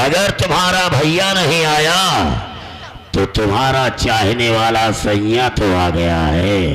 अगर तुम्हारा भैया नहीं आया तो तुम्हारा चाहने वाला सैया तो आ गया है।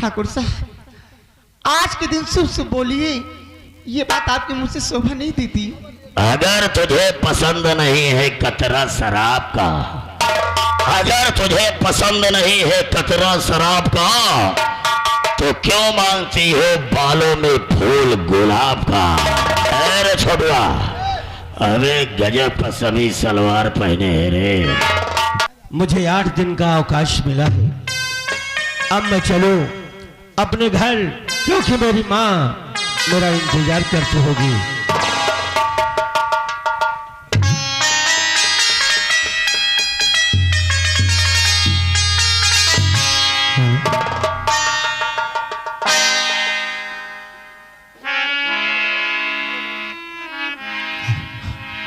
ठाकुर साहब, आज के दिन शुभ शुभ बोलिए, ये बात आपके मुंह से शोभा नहीं देती। अगर तुझे पसंद नहीं है कतरा शराब का, अगर तुझे पसंद नहीं है कतरा शराब का, तो क्यों मांगती हो बालों में फूल गुलाब का? अरे छोटुआ, अबे गजब का सभी सलवार पहने है रे। मुझे 8 दिन का अवकाश मिला है, अब मैं चलूं अपने घर, क्योंकि मेरी माँ मेरा इंतजार करती होगी।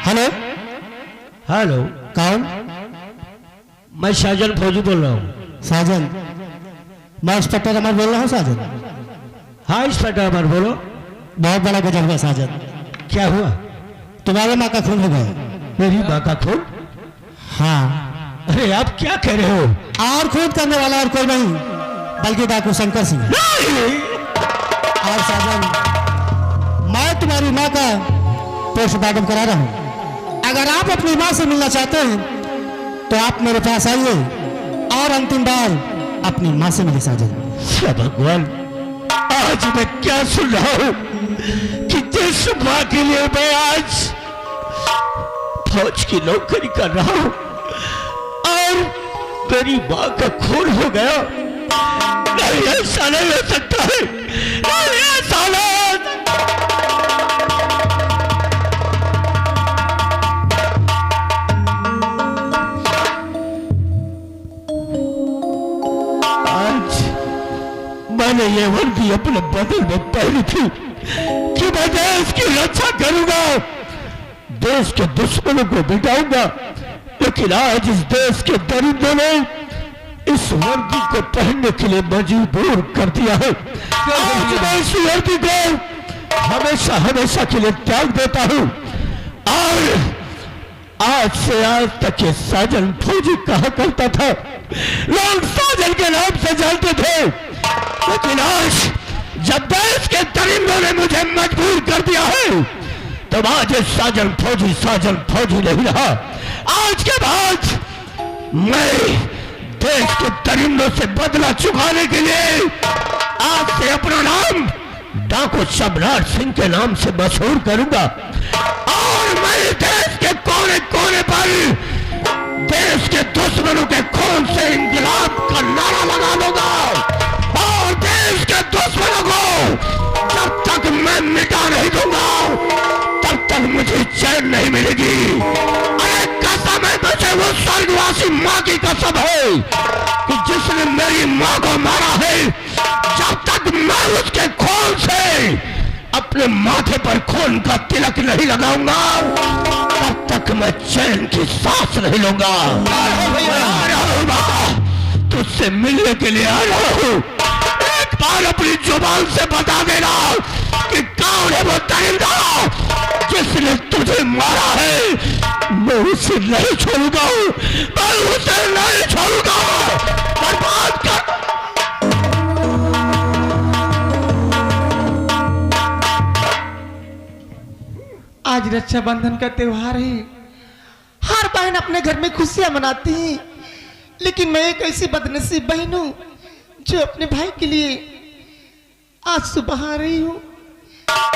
हेलो हेलो, कौन? मैं साजन फौजी बोल रहा हूँ। साजन, मैं इंस्पेक्टर अमर बोल रहा हूँ। साजन, हाँ इंस्पेक्टर अमर बोलो। बहुत बड़ा गजब हुआ साजन। क्या हुआ? तुम्हारे माँ का खून हो गया। मेरी माँ का खून? हाँ। अरे आप क्या कह रहे हो? और खून करने वाला और कोई नहीं बल्कि डाकू शंकर सिंह। और साजन, मैं तुम्हारी माँ का पोस्टमार्टम करा रहा हूँ। अगर आप अपनी माँ से मिलना चाहते हैं तो आप मेरे पास आइए और अंतिम बार अपनी माँ से मिले। साजन, भगवान, आज मैं क्या सुन रहा हूँ कि जिस माँ के लिए मैं आज फौज की नौकरी कर रहा हूँ और मेरी माँ का खून हो गया। नहीं, ऐसा नहीं हो सकता है, नहीं ऐसा नहीं। मैंने ये वर्दी अपने बदन में पहनी थी कि मैं देश की रक्षा करूंगा, देश के दुश्मनों को मिटाऊंगा, लेकिन आज इस देश के दरिंदों ने इस वर्दी को पहनने के लिए मजबूर कर दिया है। आज मैं इस वर्दी को हमेशा हमेशा के लिए त्याग देता हूं। और आज से आज तक ये साजन फौजी कहा करता था, लोग साजन के नाम से जानते थे, लेकिन आज जब देश के दरिंदों ने मुझे मजबूर कर दिया है, तब आज साजन फौजी नहीं रहा। आज के बाद मैं देश के दरिंदों से बदला चुकाने के लिए आज से अपना नाम डाकू सम्राट सिंह के नाम से मशहूर करूंगा। और मैं देश के कोने कोने पर देश के दुश्मनों के खून से इंकलाब का नारा लगा लूंगा। और देश के दुश्मनों को जब तक मैं मिटा नहीं दूंगा तब तक मुझे चैन नहीं मिलेगी। अरे कसम है मुझे वो स्वर्गवासी माँ की कसम है कि जिसने मेरी माँ को मारा है, जब तक मैं उसके खून से अपने माथे पर खून का तिलक नहीं लगाऊंगा तब तक मैं चैन की सांस नहीं लूंगा। आ रहा हूँ, तुझसे मिलने के लिए आ रहा हूँ। एक बार अपनी जुबान से बता देना कि कौन है वो दरिंदा जिसने तुझे मारा है। मैं उसे नहीं छोड़ूंगा, मैं उसे नहीं छोड़ूंगा। बर्बाद कर। आज रक्षाबंधन का त्योहार है, हर बहन अपने घर में खुशियां मनाती है, लेकिन मैं एक ऐसी बदनसीब बहन हूं जो अपने भाई के लिए आज सुबह आ रही हूं।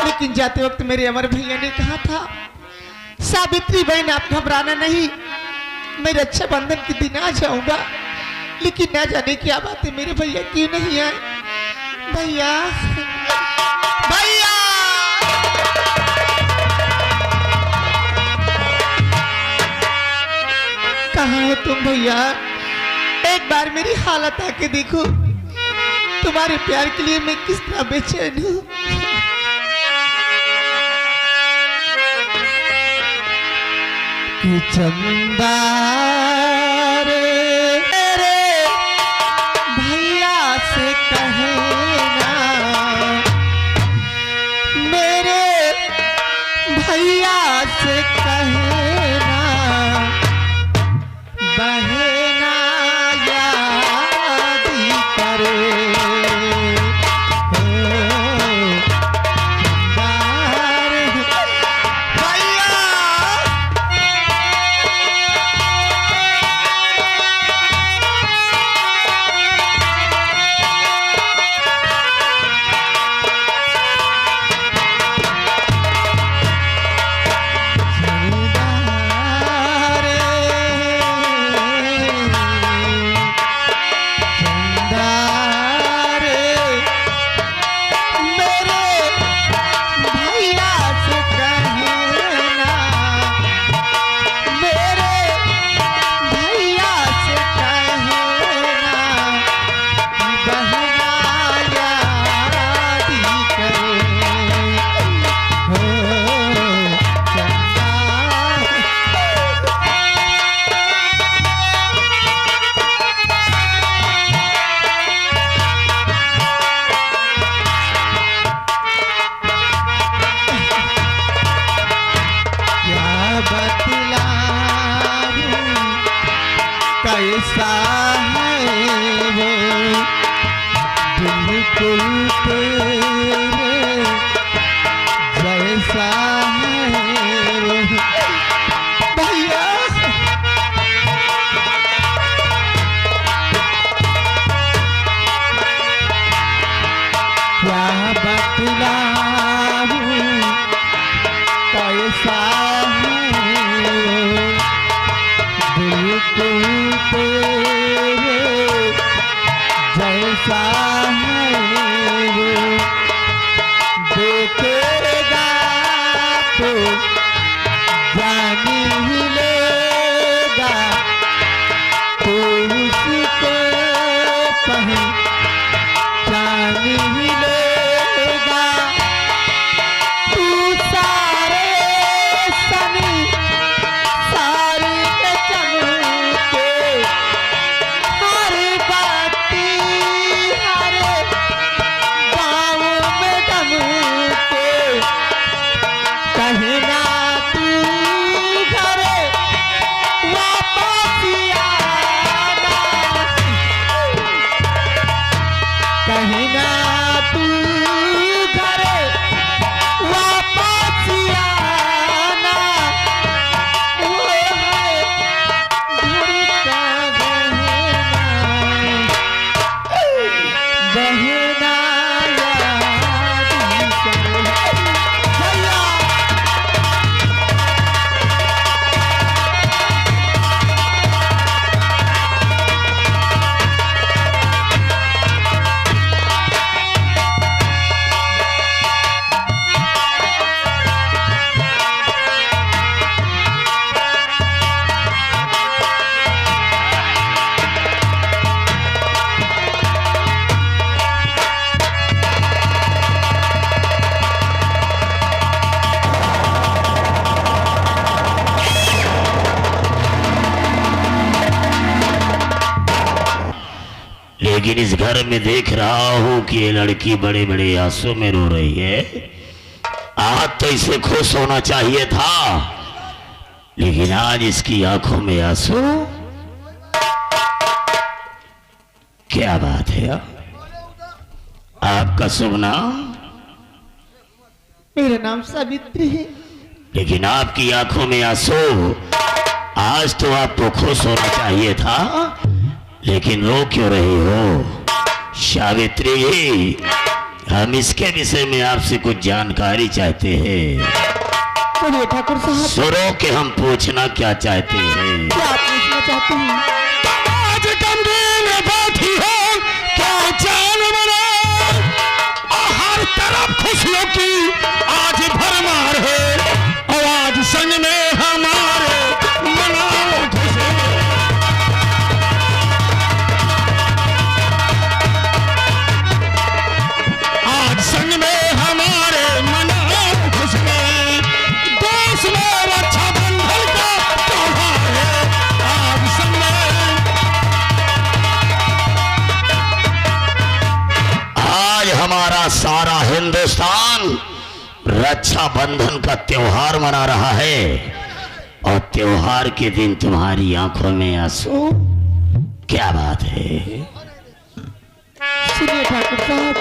लेकिन जाते वक्त मेरे अमर भैया ने कहा था, सावित्री बहन आप घबराना नहीं, मैं रक्षाबंधन के दिन आ जाऊंगा। लेकिन ना जाने क्या बात है, मेरे भैया क्यों नहीं आए। भैया, भैया, कहाँ हो तुम भैया? एक बार मेरी हालत आके देखो, तुम्हारे प्यार के लिए मैं किस तरह बेचैन हूँ। कि चंदा रे भैया से कहना, मेरे भैया से कहना, कैसा है वो देखेगा तो जान ही लेगा, तो उसको पहचान ही लेगा। तू सारे सनी सारे के चमके, हर बाती हर गाँव में दमके, कहना तू घरे वापस आना, कहना तू घरे वापस आना। वो है घर का बहना याद करे। भैया लेकिन इस घर में देख रहा हूं कि ये लड़की बड़े बड़े आंसू में रो रही है। आज तो इसे खुश होना चाहिए था, लेकिन आज इसकी आंखों में आंसू। क्या बात है? आपका शुभ नाम? मेरा नाम सावित्री है। लेकिन आपकी आंखों में आंसू। आज तो आपको खुश होना चाहिए था, लेकिन रो क्यों रही हो? सावित्री जी, हम इसके विषय में आपसे कुछ जानकारी चाहते हैं। बोलिए ठाकुर साहब, सुरो के हम पूछना क्या चाहते हैं। क्या आप पूछना चाहते हैं? आज गंभीर बैठी हो क्या जान मना, हर तरफ खुशियों की आज भरमार है, और आज संग में हमारे मनाओ खुशी। आज संग में हमारे मनाओ खुशी, देश में रक्षाबंधन का त्योहार है, आज संग में। आज हमारा सारा हिंदुस्तान रक्षाबंधन का त्योहार मना रहा है, और त्योहार के दिन तुम्हारी आंखों में आंसू। क्या बात है? सुनिए ठाकुर साहब,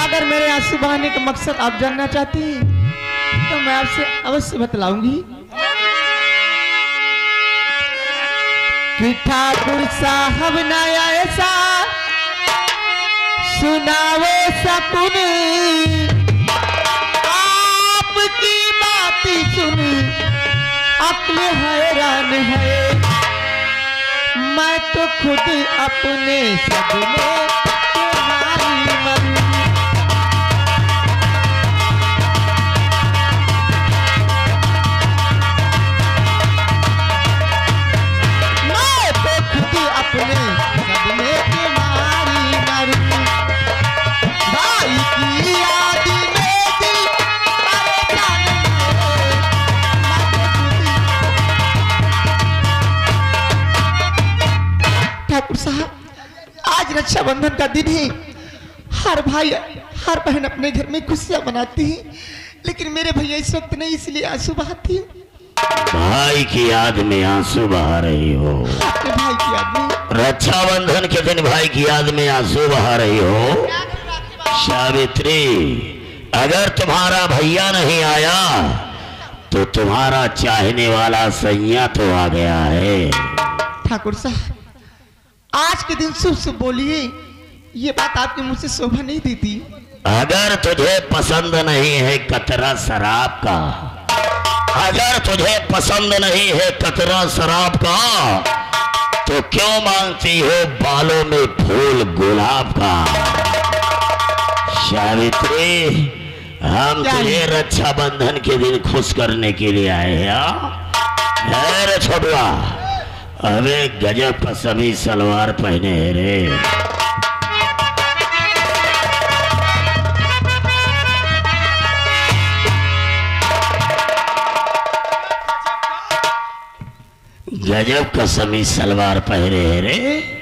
अगर मेरे आंसू बहाने का मकसद आप जानना चाहती हैं तो मैं आपसे अवश्य बतलाऊंगी कि ठाकुर साहब नया ऐसा सुनावे सकुन, आपकी बात सुन अक्ल हैरान है। मैं तो खुद अपने सपने तुम्हारी मरूं। मैं तो खुद अपने सपने तुम्हारी मरूं। भाई की याद में दिल परेशान है। ठाकुर साहब, आज रक्षाबंधन का दिन है। हर भाई हर बहन अपने घर में खुशियां मनाती है, लेकिन मेरे भैया इस वक्त नहीं, इसलिए आंसू बहाती हूँ। भाई की याद में आंसू बहा रही हो? अपने भाई की याद में। रक्षाबंधन के दिन भाई की याद में आंसू बहा रही हो? सावित्री, अगर तुम्हारा भैया नहीं आया तो तुम्हारा चाहने वाला सैया तो आ गया है। ठाकुर साहब, आज के दिन शुभ शुभ बोलिए, ये बात आपके मुंह से शोभा नहीं देती। अगर तुझे पसंद नहीं है कतरा शराब का, अगर तुझे पसंद नहीं है कतरा शराब का, तो क्यों मांगती हो बालों में फूल गुलाब का? सावित्री, हम क्या तुझे है? रक्षाबंधन के दिन खुश करने के लिए आए हैं। है रे छोटुआ, अबे गजब पसमी सलवार पहने है रे। गजब कसमी सलवार पहने है रे।